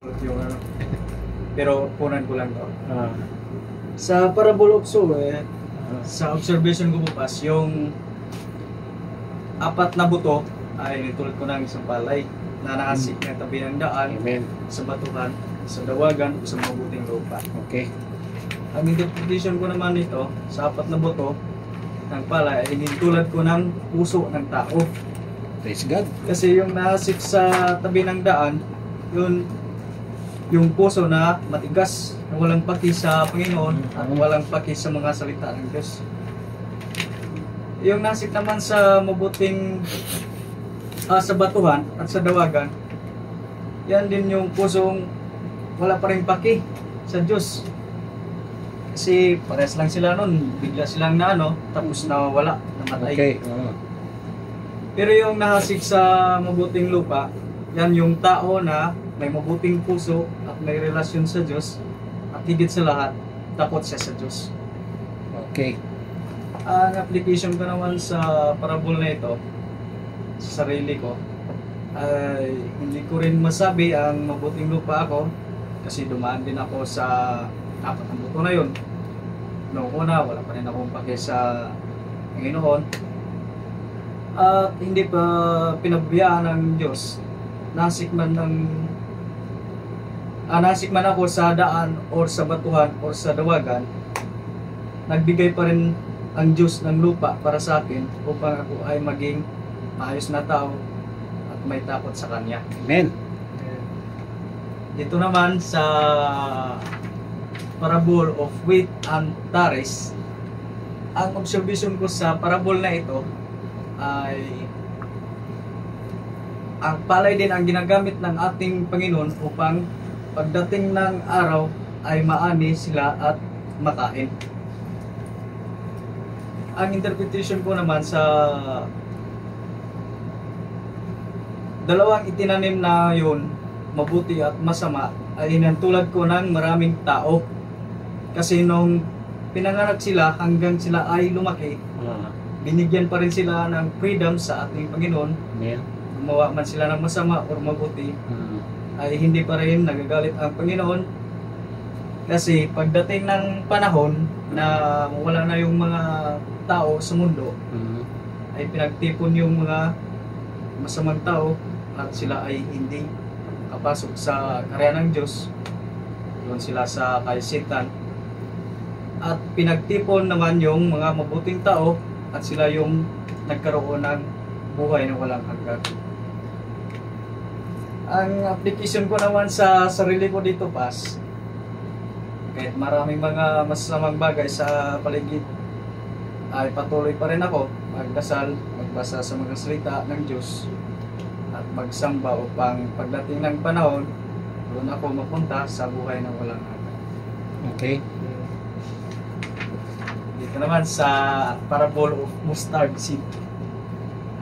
yung ano. Pero kunan ko lang to. Ah, Sa parabol of Zoe, sa observation ko po pas, yung apat na buto ay tulad ko ng isang palay na nakasik na tabi ng daan amen. sa batuhan, sa dawagan, o sa mabuting lupa. Okay. Ang interpretation ko naman nito sa apat na buto ng palay ay tulad ko ng puso ng tao. Praise God. Kasi yung nakasik sa tabi ng daan, yun yung puso na matigas, na walang paki sa Panginoon at walang paki sa mga salita ng Diyos. Yung nasik naman sa mabuting sa batuhan at sa dawagan, yan din yung pusong wala pa rin paki sa Diyos. Kasi pares lang sila nun, bigla silang na tapos nawawala, namatay. Okay. Pero yung nahasik sa mabuting lupa, yan yung tao na may mabuting puso at may relasyon sa Diyos at higit sa lahat, takot siya sa Diyos. Okay. Ang application ko naman sa parabol na ito, sa sarili ko, ay hindi ko rin masabi ang mabuting lupa ako kasi dumaan din ako sa apat na buto na yun. Noong una, wala pa rin akong pake sa Panginoon. At hindi pa pinabayaan ng Diyos. Nasik man ako sa daan or sa batuhan or sa dawagan, nagbigay pa rin ang Diyos ng lupa para sa akin upang ako ay maging maayos na tao at may takot sa Kanya. Amen. Dito naman sa parable of wheat and tares, ang observation ko sa parable na ito ay ang palay din ang ginagamit ng ating Panginoon upang pagdating ng araw ay maani sila at makain. Ang interpretation ko naman sa dalawang itinanim na yun, mabuti at masama, ay inantulad ko ng maraming tao. Kasi nung pinanganak sila hanggang sila ay lumaki, binigyan pa rin sila ng freedom sa ating Panginoon. Amen. Gumawa man sila ng masama o mabuti, ay hindi pa rin nagagalit ang Panginoon. Kasi pagdating ng panahon na wala na yung mga tao sa mundo, ay pinagtipon yung mga masamang tao at sila ay hindi kapasok sa karya ng Diyos. Doon sila sa kaisitan. At pinagtipon naman yung mga mabuting tao at sila yung nagkaroon ng buhay na walang hanggan. Ang application ko naman sa sarili ko dito pas, kahit maraming mga masasamang bagay sa paligid, ay patuloy pa rin ako magdasal, magbasa sa mga salita ng Diyos at magsamba upang pagdating ng panahon, doon ako mapunta sa buhay na walang hanggan. Okay. Dito naman sa parable of mustard seed.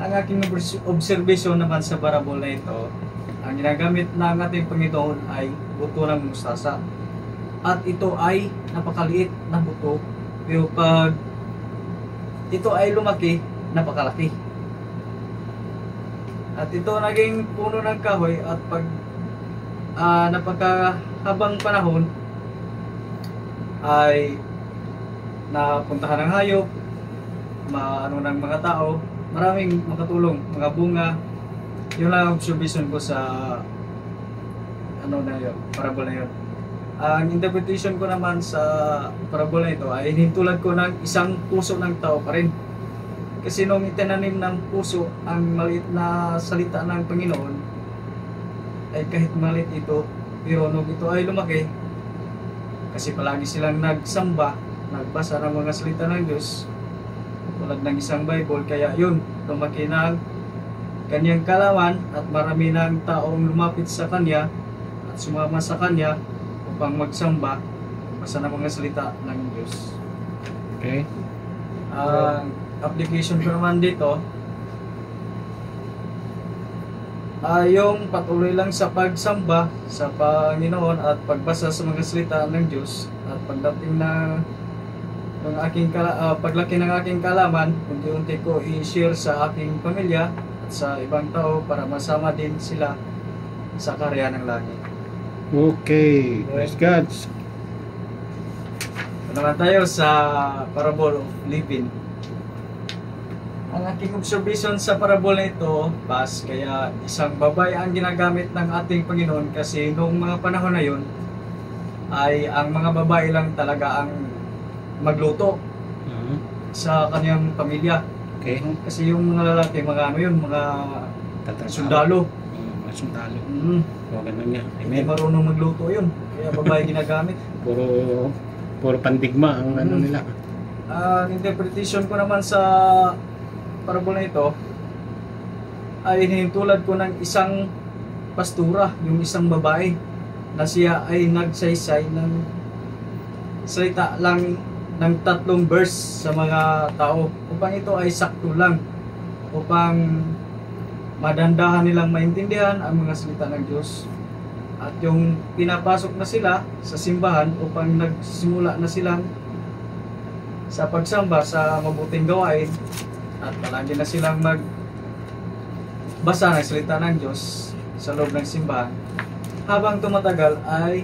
Ang aking observation naman sa parable na ito, ang ginagamit ng ating Panginoon ay buto ng mustasa. At ito ay napakaliit na buto. Pero pag ito ay lumaki, napakalaki. At ito naging puno ng kahoy at pag napakahabang panahon ay napuntahan ng hayop, ng mga tao, maraming makatulong, mga bunga. Yun lang ang observation ko sa parable na yun. Ang interpretation ko naman sa parable na ito ay hinintulad ko ng isang puso ng tao pa rin. Kasi nung itinanim ng puso ang maliit na salita ng Panginoon, ay kahit maliit ito, pero nung ito ay lumaki, kasi palagi silang nagsamba, nagbasa ng mga salita ng Diyos, tulad ng isang Bible, kaya yun, lumaki ng kanyang kalaman at marami ng taong lumapit sa kanya at sumama sa kanya upang magsamba, basa ng mga salita ng Diyos. Okay. Ang application ko naman dito ay yung patuloy lang sa pagsamba sa Panginoon at pagbasa sa mga salita ng Diyos at pagdating na ng paglaki ng aking kalaman, unti-unti ko i-share sa aking pamilya at sa ibang tao para masama din sila sa karya ng langit. Okay. Praise God. Ito naman tayo sa parable of living. Ang aking observation sa parable na ito, kaya isang babae ang ginagamit ng ating Panginoon kasi noong mga panahon na yun, ay ang mga babae lang talaga ang magluto sa kanyang pamilya. Okay. Kasi yung mga lalaki, mga ano yun, mga Tatrabaho. sundalo. Mga sundalo. O, ganun niya. Hindi Amen. marunong magluto yun. Kaya babae ginagamit. Puro pandigma ang ano nila. Ang interpretation ko naman sa parable na ito ay hinintulad ko ng isang pastura, yung isang babae na siya ay nagsaysay ng salita lang ng 3 verse sa mga tao upang ito ay sakto lang upang madandahan nilang maintindihan ang mga salita ng Diyos. At yung pinapasok na sila sa simbahan upang nagsimula na silang sa pagsamba sa mabuting gawain at palagi na silang magbasa ng salita ng Diyos sa loob ng simbahan, habang tumatagal ay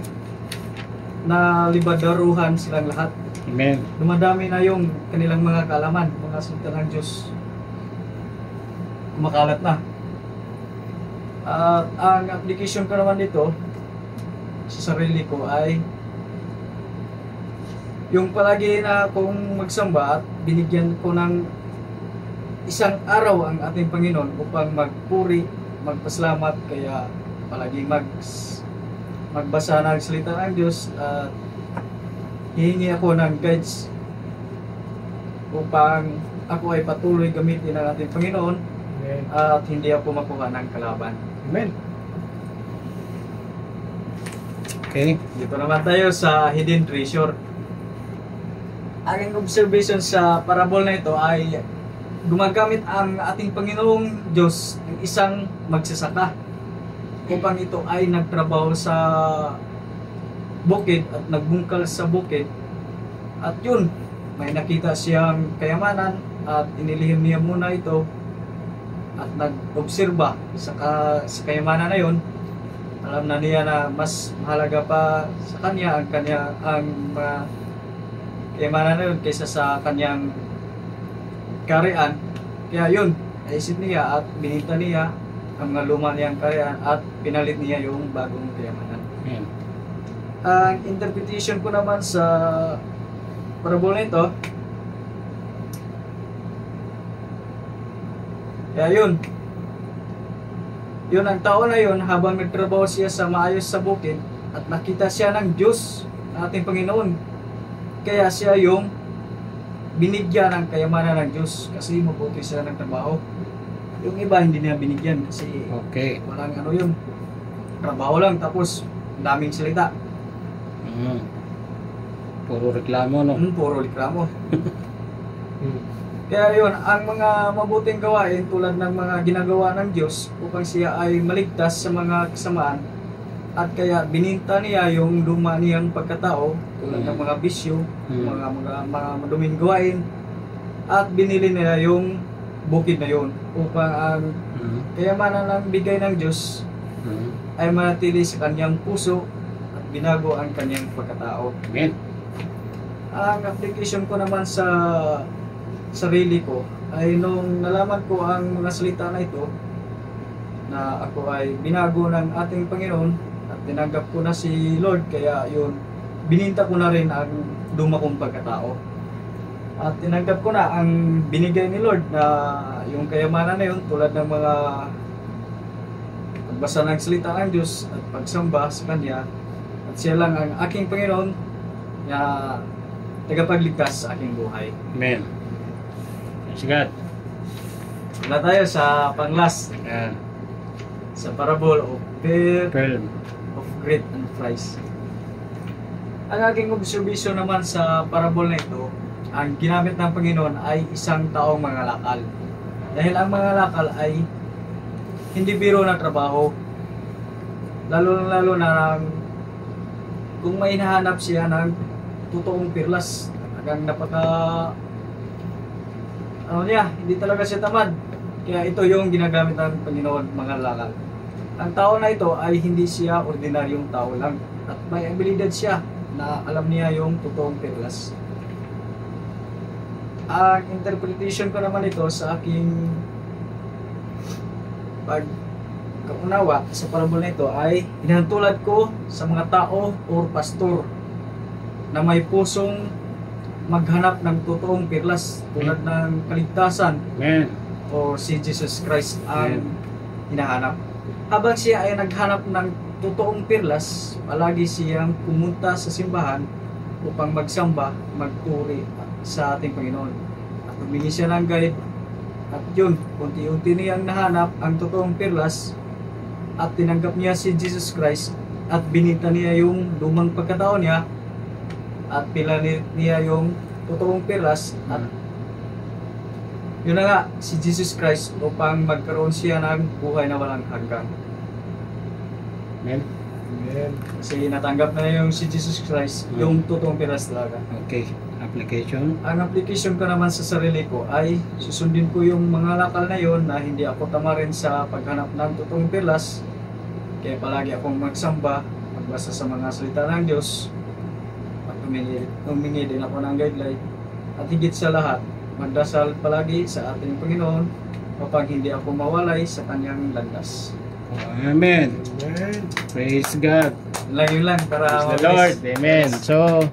nalibadaruhan silang lahat. Amen. Dumadami na yung kanilang mga kaalaman, mga salita ng Diyos. Kumakalat na. At ang application ko naman dito sa sarili ko ay yung palagi na akong magsamba at binigyan ko ng isang araw ang ating Panginoon upang magpuri, magpasalamat, kaya palagi magbasa ng salita ng Diyos at hihingi ako ng guides upang ako ay patuloy gamitin ng ating Panginoon at hindi ako makuha ng kalaban. Amen. Okay. Dito naman tayo sa hidden treasure. Aking observation sa parable na ito ay gumagamit ang ating Panginoong Diyos ng isang magsasaka upang ito ay nagtrabaho sa bukid at nagbungkal sa bukid, at yun, may nakita siyang kayamanan at inilihim niya muna ito at nag-obserba sa kayamanan na yun. Alam na niya na mas mahalaga pa sa kanya ang kayamanan na yun kaysa sa kanyang karian. Kaya yun, naisip niya at bininta niya ang mga luma niyang karian at pinalit niya yung bagong kayamanan. Amen. Ang interpretation ko naman sa parable na ito, kaya yun ang tao na yun, habang nagtrabaho siya sa maayos sa bukid at nakita siya ng Diyos, ng ating Panginoon, kaya siya yung binigyan ng kayamanan ng Diyos kasi mabuti sila ng trabaho. Yung iba hindi niya binigyan kasi Okay. walang ano yun, trabaho lang tapos daming salita. Puro reklamo, no? Puro reklamo. Kaya yun, ang mga mabuting gawain tulad ng mga ginagawa ng Diyos upang siya ay maligtas sa mga kasamaan, at kaya bininta niya yung luma niyang pagkatao tulad ng mga bisyo, mga maduming gawain, at binili nila yung bukid na yun upang ang kayamanan ng bigay ng Diyos ay manatili sa kanyang puso at binago ang kanyang pagkatao. Amen. Ang application ko naman sa sarili ko ay nung nalaman ko ang mga salita na ito, na ako ay binago ng ating Panginoon at tinanggap ko na si Lord, kaya yun, bininta ko na rin ang luma kong pagkatao. At tinanggap ko na ang binigay ni Lord na yung kayamanan na yun tulad ng mga pagbasa ng salita ng Diyos at pagsamba sa Kanya, at siya lang ang aking Panginoon na tagapagligtas sa aking buhay. Amen. Praise God. Wala tayo sa panglas, Ayan. sa parable of Pearl. of great and price. Ang aking observation naman sa parable na ito, ang ginamit ng Panginoon ay isang taong mangalakal. Dahil ang mangalakal ay hindi biro na trabaho. Lalo na kung may hinahanap siya ng totoong pirlas, hanggang hindi talaga siya tamad. Kaya ito yung ginagamit ng Panginoon, mangalakal. ang tao na ito ay hindi siya ordinaryong tao lang at may abilidad siya na alam niya yung totoong perlas. Ang interpretation ko naman ito sa aking pagkaunawa sa parabol na ito ay hinahantulad ko sa mga tao o pastor na may pusong maghanap ng totoong perlas tulad ng kaligtasan Amen. o si Jesus Christ ang Amen. hinahanap. Habang siya ay naghanap ng totoong perlas, palagi siyang pumunta sa simbahan upang magsamba, magpuri sa ating Panginoon. At humingi siya ng guide. At yun, unti-unti niyang nahanap ang totoong perlas at tinanggap niya si Jesus Christ at binita niya yung lumang pagkatao niya at pinalit niya yung totoong perlas at yun na nga, si Jesus Christ upang magkaroon siya ng buhay na walang hanggan. Amen. Amen. Kasi natanggap na yung si Jesus Christ, yung totoong perlas talaga. Okay. Application. Ang application ko naman sa sarili ko ay susundin ko yung mga lakal na yon na hindi ako tamarin sa paghanap ng totoong perlas. Kaya palagi akong magsamba, magbasa sa mga salita ng Diyos, at humingi din ako ng guideline. At higit sa lahat, magdasal palagi sa ating Panginoon upang hindi ako mawalay sa kanyang landas. Amen. Praise God. Yun lang para Praise the Lord. Amen. So,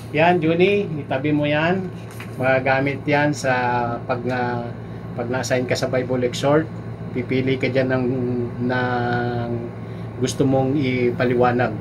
yan, Juni, itabi mo yan. Magagamit yan sa pag na-assign ka sa Bible Exhort. Pipili ka dyan ng gusto mong ipaliwanag.